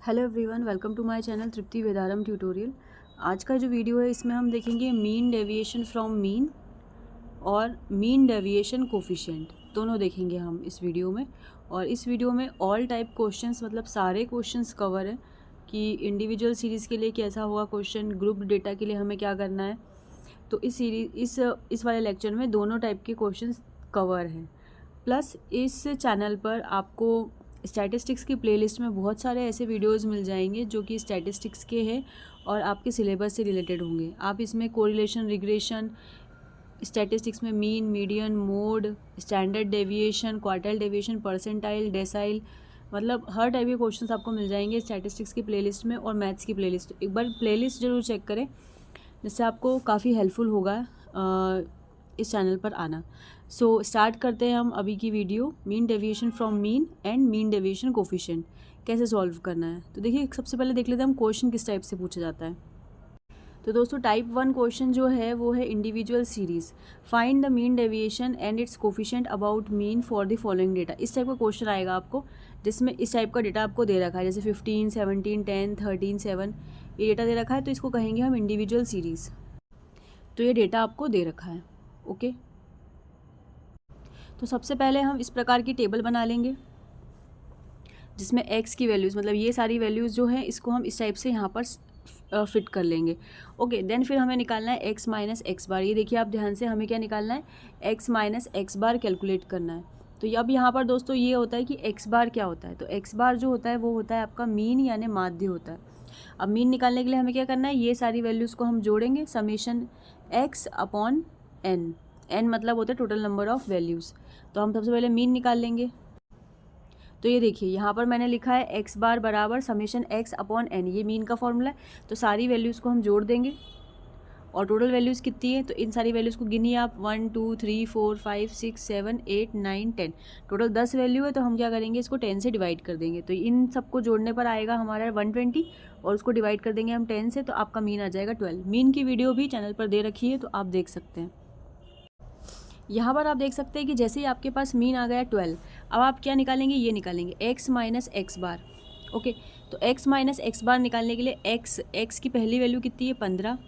Hello everyone, welcome to my channel Tripti Vedaram tutorial. आज का जो वीडियो है इसमें हम देखेंगे मीन डेविएशन फ्रॉम मीन और मीन डेविएशन कोफिशिएंट, दोनों देखेंगे हम इस वीडियो में। और इस वीडियो में ऑल टाइप क्वेश्चंस, मतलब सारे क्वेश्चंस कवर है कि इंडिविजुअल सीरीज़ के लिए कैसा होगा क्वेश्चन, ग्रुप डेटा के लिए हमें क्या करना है। तो इस वाले लेक्चर में दोनों टाइप के क्वेश्चंस कवर हैं। प्लस इस चैनल पर आपको स्टैटिस्टिक्स की प्लेलिस्ट में बहुत सारे ऐसे वीडियोस मिल जाएंगे जो कि स्टैटिस्टिक्स के हैं और आपके सिलेबस से रिलेटेड होंगे। आप इसमें कोरिलेशन, रिग्रेशन, स्टैटिस्टिक्स में mean, median, mode, standard deviation, quartile deviation, percentile, decyl, मतलब हर टाइप के क्वेश्चंस आपको मिल जाएंगे स्टैटिस्टिक्स की प्लेलिस्ट में और मैथ्स की प्लेलिस्ट। एक बार प्लेलिस्ट ज़रूर चेक करें, जिससे आपको काफ़ी हेल्पफुल होगा इस चैनल पर आना। सो स्टार्ट करते हैं हम अभी की video. Mean deviation from mean and mean deviation coefficient कैसे सॉल्व करना है। तो देखिए, सबसे पहले देख लेते हैं हम क्वेश्चन किस टाइप से पूछा जाता है। तो दोस्तों, टाइप 1 क्वेश्चन जो है वो है individual series, find the mean deviation and it's coefficient about mean for the following data. इस टाइप का क्वेश्चन आएगा आपको, जिसमें इस टाइप का डेटा आपको दे रखा है, जैसे 15, 17, 10, 13, 7 ये डेटा दे रखा है। तो इसको कहेंगे हम इंडिविजुअल सीरीज़। तो ये डेटा आपको दे रखा है। ओके, तो सबसे पहले हम इस प्रकार की टेबल बना लेंगे जिसमें x की वैल्यूज़, मतलब ये सारी वैल्यूज़ जो है इसको हम इस टाइप से यहाँ पर फिट कर लेंगे। ओके, देन फिर हमें निकालना है x माइनस एक्स बार। ये देखिए आप ध्यान से, हमें क्या निकालना है, x माइनस एक्स बार कैलकुलेट करना है। तो अब यहाँ पर दोस्तों ये होता है कि x बार क्या होता है। तो x बार जो होता है वो होता है आपका मीन यानी माध्य होता है। अब मीन निकालने के लिए हमें क्या करना है, ये सारी वैल्यूज़ को हम जोड़ेंगे, summation x upon n। n मतलब होता है टोटल नंबर ऑफ़ वैल्यूज़। तो हम सबसे पहले मीन निकाल लेंगे। तो ये देखिए यहाँ पर मैंने लिखा है x बार बराबर समेशन x अपॉन n, ये मीन का फॉर्मूला है। तो सारी वैल्यूज़ को हम जोड़ देंगे और टोटल वैल्यूज़ कितनी है, तो इन सारी वैल्यूज़ को गिनिए आप, 1 2 3 4 5 6 7 8 9 10, टोटल 10 वैल्यू है। तो हम क्या करेंगे, इसको 10 से डिवाइड कर देंगे। तो इन सबको जोड़ने पर आएगा हमारा 120 और उसको डिवाइड कर देंगे हम 10 से, तो आपका मीन आ जाएगा 12। मीन की वीडियो भी चैनल पर दे रखी है, तो आप देख सकते हैं। यहाँ पर आप देख सकते हैं कि जैसे ही आपके पास मीन आ गया 12, अब आप क्या निकालेंगे, ये निकालेंगे x minus X bar. Okay, तो x माइनस एक्स बार निकालने के लिए x की पहली वैल्यू कितनी है, 15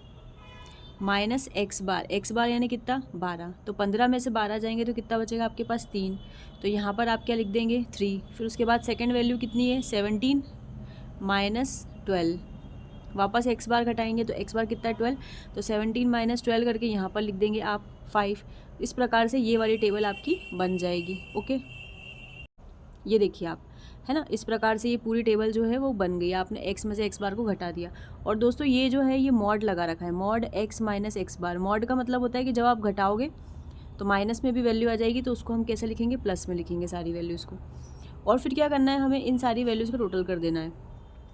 माइनस एक्स बार यानी कितना, 12। तो 15 में से 12 जाएंगे तो कितना बचेगा आपके पास, 3। तो यहाँ पर आप क्या लिख देंगे, 3। फिर उसके बाद सेकेंड वैल्यू कितनी है, 17 माइनस 12, वापस एक्स बार घटाएंगे तो एक्स बार कितना है, 12। तो 17 माइनस 12 करके यहाँ पर लिख देंगे आप 5। इस प्रकार से ये वाली टेबल आपकी बन जाएगी। ओके, ये देखिए आप, है ना, इस प्रकार से ये पूरी टेबल जो है वो बन गई। आपने एक्स में से एक्स बार को घटा दिया। और दोस्तों ये जो है ये मॉड लगा रखा है, मॉड एक्स माइनस एक्स बार। मॉड का मतलब होता है कि जब आप घटाओगे तो माइनस में भी वैल्यू आ जाएगी, तो उसको हम कैसे लिखेंगे, प्लस में लिखेंगे सारी वैल्यूज़ को। और फिर क्या करना है, हमें इन सारी वैल्यूज़ को टोटल कर देना है।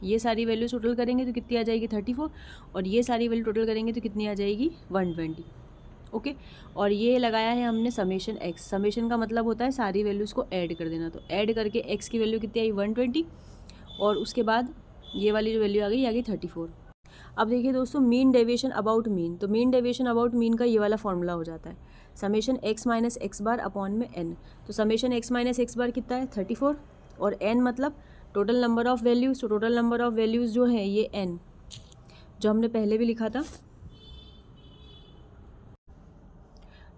ये सारी वैल्यूज टोटल करेंगे तो कितनी आ जाएगी, 34। और ये सारी वैल्यू टोटल करेंगे तो कितनी आ जाएगी, 120। ओके, और ये लगाया है हमने समेशन x। समेशन का मतलब होता है सारी वैल्यूज़ को ऐड कर देना। तो ऐड करके x की वैल्यू कितनी आई, 120, और उसके बाद ये वाली जो वैल्यू आ गई 34। अब देखिए दोस्तों, मीन डेविएशन अबाउट मीन। तो मीन डेविएशन अबाउट मीन का ये वाला फॉर्मूला हो जाता है, summation x minus X bar upon में n। तो समेशन x माइनस एक्स बार कितना है, 34, और n मतलब टोटल नंबर ऑफ़ वैल्यूज़। तो टोटल नंबर ऑफ़ वैल्यूज़ जो है ये n, जो हमने पहले भी लिखा था।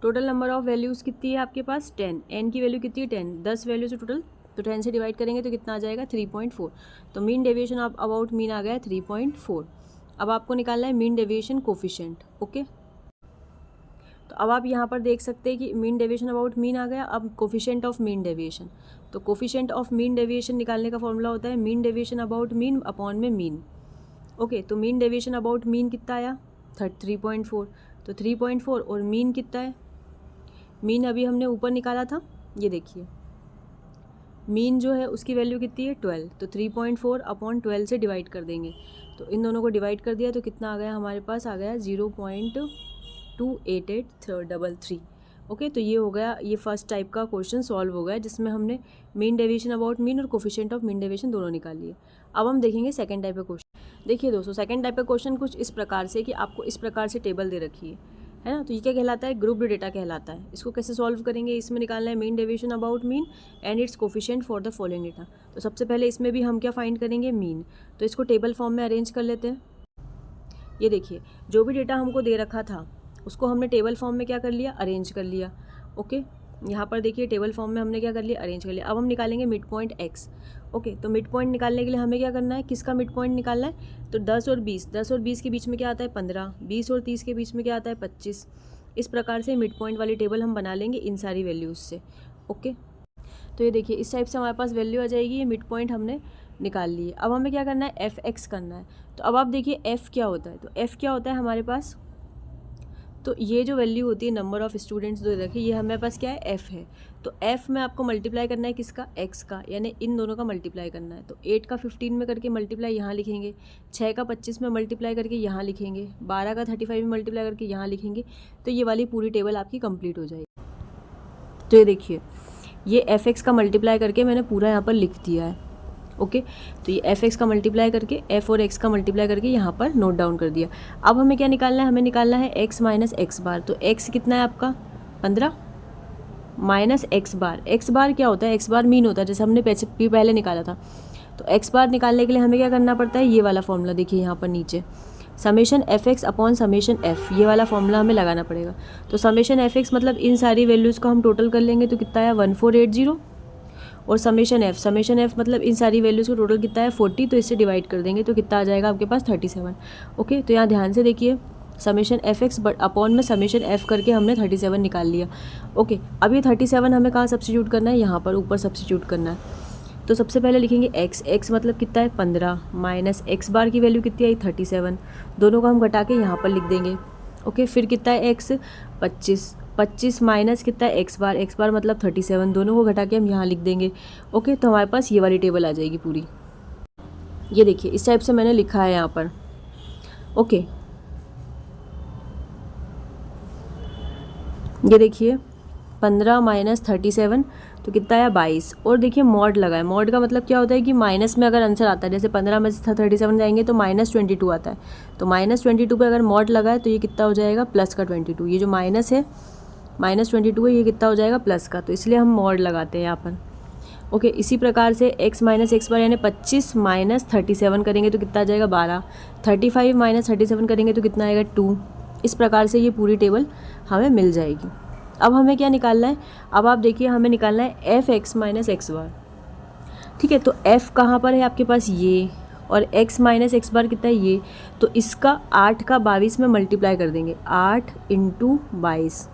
टोटल नंबर ऑफ़ वैल्यूज़ कितनी है आपके पास, 10। n की वैल्यू कितनी है, 10। 10 वैल्यूज़ टोटल, तो 10 से डिवाइड करेंगे तो कितना आ जाएगा, 3.4। तो मीन डेविएशन अबाउट मीन आ गया 3.4। अब आपको निकालना है मीन डेविएशन कोफिशिएंट। ओके, तो अब आप यहाँ पर देख सकते हैं कि मीन डेविएशन अबाउट मीन आ गया। अब कोफिशिएंट ऑफ मीन डेविएशन, तो कोफिशिएंट ऑफ मीन डेविएशन निकालने का फॉर्मूला होता है mean deviation about mean upon में मीन। ओके, तो मीन डेविएशन अबाउट मीन कितना आया, 3.4। तो 3.4 और मीन कितना है, मीन अभी हमने ऊपर निकाला था, ये देखिए मीन जो है उसकी वैल्यू कितनी है, 12। तो 3.4 अपॉन 12 से डिवाइड कर देंगे। तो इन दोनों को डिवाइड कर दिया तो कितना आ गया, हमारे पास आ गया 0.28833। ओके, तो ये हो गया, ये फर्स्ट टाइप का क्वेश्चन सॉल्व हो गया, जिसमें हमने मीन डेविएशन अबाउट मीन और कोफिशिएंट ऑफ मीन डेविएशन दोनों निकाल लिए। अब हम देखेंगे सेकंड टाइप का क्वेश्चन। देखिए दोस्तों, सेकंड टाइप का क्वेश्चन कुछ इस प्रकार से कि आपको इस प्रकार से टेबल दे रखी है ना। तो ये क्या कहलाता है, ग्रुप्ड डेटा कहलाता है। इसको कैसे सॉल्व करेंगे, इसमें निकालना है mean deviation about mean and it's coefficient for the following data. तो सबसे पहले इसमें भी हम क्या फाइंड करेंगे, मीन। तो इसको टेबल फॉर्म में अरेंज कर लेते हैं। ये देखिए, जो भी डेटा हमको दे रखा था उसको हमने टेबल फॉर्म में क्या कर लिया, अरेंज कर लिया। ओके, यहाँ पर देखिए टेबल फॉर्म में हमने क्या कर लिया, अरेंज कर लिया। अब हम निकालेंगे मिड पॉइंट एक्स। ओके, तो मिड पॉइंट निकालने के लिए हमें क्या करना है, किसका मिड पॉइंट निकालना है, तो 10 और 20 के बीच में क्या आता है 15, 20 और 30 के बीच में क्या आता है 25। इस प्रकार से मिड पॉइंट वाली टेबल हम बना लेंगे इन सारी वैल्यूज़ से। ओके, तो ये देखिए इस टाइप से हमारे पास वैल्यू आ जाएगी। ये मिड पॉइंट हमने निकाल लिए। अब हमें क्या करना है, एफ एक्स करना है। तो अब आप देखिए एफ़ क्या होता है, तो एफ़ क्या होता है हमारे पास, तो ये जो वैल्यू होती है नंबर ऑफ़ स्टूडेंट्स जो रखे, ये हमारे पास क्या है, एफ़ है। तो एफ़ में आपको मल्टीप्लाई करना है किसका, एक्स का, यानी इन दोनों का मल्टीप्लाई करना है। तो 8 का 15 में करके मल्टीप्लाई यहाँ लिखेंगे, 6 का 25 में मल्टीप्लाई करके यहाँ लिखेंगे, 12 का 35 में मल्टीप्लाई करके यहाँ लिखेंगे। तो ये वाली पूरी टेबल आपकी कंप्लीट हो जाएगी। तो ये देखिए, ये एफ एक्स का मल्टीप्लाई करके मैंने पूरा यहाँ पर लिख दिया है। ओके, तो ये एफ एक्स का मल्टीप्लाई करके एफ और एक्स का मल्टीप्लाई करके यहाँ पर नोट डाउन कर दिया। अब हमें क्या निकालना है, हमें निकालना है एक्स माइनस एक्स बार। तो एक्स कितना है आपका 15 माइनस एक्स बार। एक्स बार क्या होता है, एक्स बार मीन होता है, जैसे हमने पहले निकाला था। तो एक्स बार निकालने के लिए हमें क्या करना पड़ता है, ये वाला फॉर्मूला देखिए यहाँ पर नीचे, summation F x upon summation F, ये वाला फॉर्मूला हमें लगाना पड़ेगा। तो समेशन एफ एक्स मतलब इन सारी वैल्यूज़ को हम टोटल कर लेंगे तो कितना है 1480, और समेशन एफ मतलब इन सारी वैल्यूज़ को टोटल कितना है 40, तो इससे डिवाइड कर देंगे तो कितना आ जाएगा आपके पास 37। ओके, तो यहाँ ध्यान से देखिए, summation F x but upon में समेशन एफ करके हमने 37 निकाल लिया। ओके, अब ये 37 हमें कहाँ सब्स्टिट्यूट करना है, यहाँ पर ऊपर सब्स्टिट्यूट करना है। तो सबसे पहले लिखेंगे एक्स मतलब कितना है 15 माइनस एक्स बार की वैल्यू कितनी आई 37, दोनों को हम घटा के यहाँ पर लिख देंगे। ओके, फिर कितना है एक्स 25 माइनस कितना है एक्स बार मतलब 37, दोनों को घटा के हम यहाँ लिख देंगे। ओके, तो हमारे पास ये वाली टेबल आ जाएगी पूरी। ये देखिए इस टाइप से मैंने लिखा है यहाँ पर। ओके, ये देखिए 15 माइनस 37 तो कितना है 22, और देखिए मॉड लगा है। मॉड का मतलब क्या होता है कि माइनस में अगर आंसर आता है, जैसे 15 में से 37 जाएंगे तो -22 आता है, तो -22 पे अगर मॉड लगा है तो ये कितना हो जाएगा प्लस का 22। ये जो माइनस है -22 है, ये कितना हो जाएगा प्लस का, तो इसलिए हम मॉड लगाते हैं यहाँ पर। ओके, इसी प्रकार से x माइनस एक्स बार यानी 25 माइनस 37 करेंगे तो कितना आ जाएगा 12, 35 माइनस 37 करेंगे तो कितना आएगा 2। इस प्रकार से ये पूरी टेबल हमें मिल जाएगी। अब हमें क्या निकालना है, अब आप देखिए हमें निकालना है एफ एक्स माइनस एक्स बार। ठीक है, तो f कहाँ पर है आपके पास ये, और x माइनस एक्स बार कितना है ये, तो इसका 8 का 22 में मल्टीप्लाई कर देंगे, 8 × 22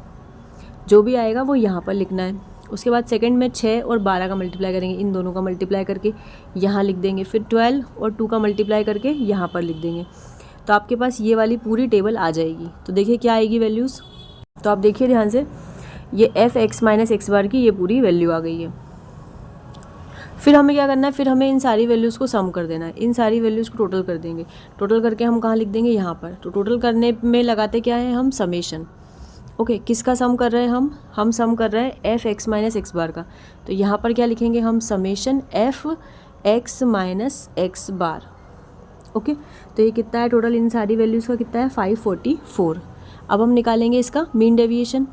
जो भी आएगा वो यहाँ पर लिखना है। उसके बाद सेकंड में 6 और 12 का मल्टीप्लाई करेंगे, इन दोनों का मल्टीप्लाई करके यहाँ लिख देंगे, फिर 12 और 2 का मल्टीप्लाई करके यहाँ पर लिख देंगे। तो आपके पास ये वाली पूरी टेबल आ जाएगी। तो देखिए क्या आएगी वैल्यूज़, तो आप देखिए ध्यान से, ये F X minus X bar की ये पूरी वैल्यू आ गई है। फिर हमें क्या करना है, फिर हमें इन सारी वैल्यूज़ को सम कर देना है, इन सारी वैल्यूज़ को टोटल कर देंगे। टोटल करके हम कहाँ लिख देंगे, यहाँ पर। तो टोटल करने में लगाते क्या है हम, समेशन। ओके, किसका सम कर रहे हैं हम सम कर रहे हैं F X minus X bar का। तो यहाँ पर क्या लिखेंगे हम, summation F X minus X bar. Okay, तो ये कितना है टोटल इन सारी वैल्यूज़ का कितना है 544। अब हम निकालेंगे इसका मीन डेविएशन।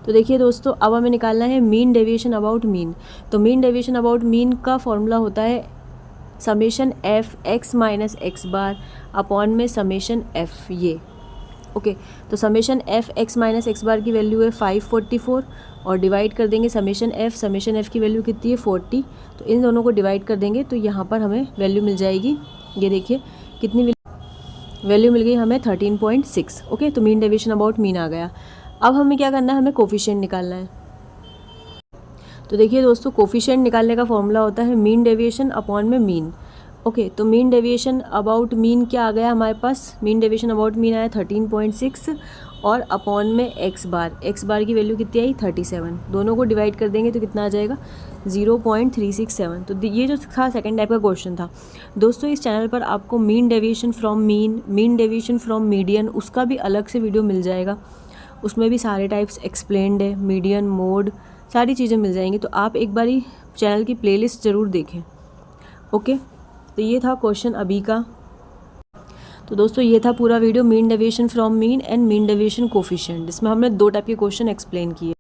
तो देखिए दोस्तों, अब हमें निकालना है मीन डेविएशन अबाउट मीन। तो मीन डेविएशन अबाउट मीन का फॉर्मूला होता है summation F X minus X bar upon में समेशन एफ ये। ओके, तो summation F X minus X bar की वैल्यू है 544 और डिवाइड कर देंगे समेशन एफ की वैल्यू कितनी है 40, तो इन दोनों को डिवाइड कर देंगे तो यहाँ पर हमें वैल्यू मिल जाएगी। ये देखिए कितनी वैल्यू मिल गई हमें 13.6। ओके, तो मीन डेविएशन अबाउट मीन आ गया। अब हमें क्या करना है, हमें कोफिशिएंट निकालना है। तो देखिए दोस्तों, कोफिशिएंट निकालने का फॉर्मूला होता है मीन डेविएशन अपॉन में मीन। ओके, तो मीन डेविएशन अबाउट मीन क्या आ गया हमारे पास, मीन डेविएशन अबाउट मीन आया 13.6 और अपॉन में एक्स बार की वैल्यू कितनी आई 37, दोनों को डिवाइड कर देंगे तो कितना आ जाएगा 0.367। तो ये जो था सेकंड टाइप का क्वेश्चन था दोस्तों। इस चैनल पर आपको mean deviation from mean deviation from median, उसका भी अलग से वीडियो मिल जाएगा, उसमें भी सारे टाइप्स एक्सप्लेन्ड है, मीडियन मोड सारी चीज़ें मिल जाएंगी। तो आप एक बारी चैनल की प्लेलिस्ट ज़रूर देखें। ओके, तो ये था क्वेश्चन अभी का। तो तो दोस्तों ये था पूरा video mean deviation from mean and mean deviation coefficient, जिसमें हमने 2 टाइप के क्वेश्चन एक्सप्लेन किए।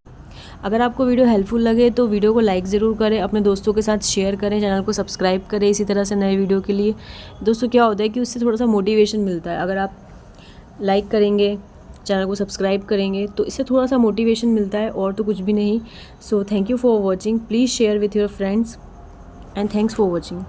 अगर आपको वीडियो हेल्पफुल लगे तो वीडियो को लाइक ज़रूर करें, अपने दोस्तों के साथ शेयर करें, चैनल को सब्सक्राइब करें इसी तरह से नए वीडियो के लिए। दोस्तों क्या होता है कि उससे थोड़ा सा मोटिवेशन मिलता है, अगर आप लाइक करेंगे, चैनल को सब्सक्राइब करेंगे तो इससे थोड़ा सा मोटिवेशन मिलता है, और तो कुछ भी नहीं। So thank you for watching, please share with your friends and thanks for watching.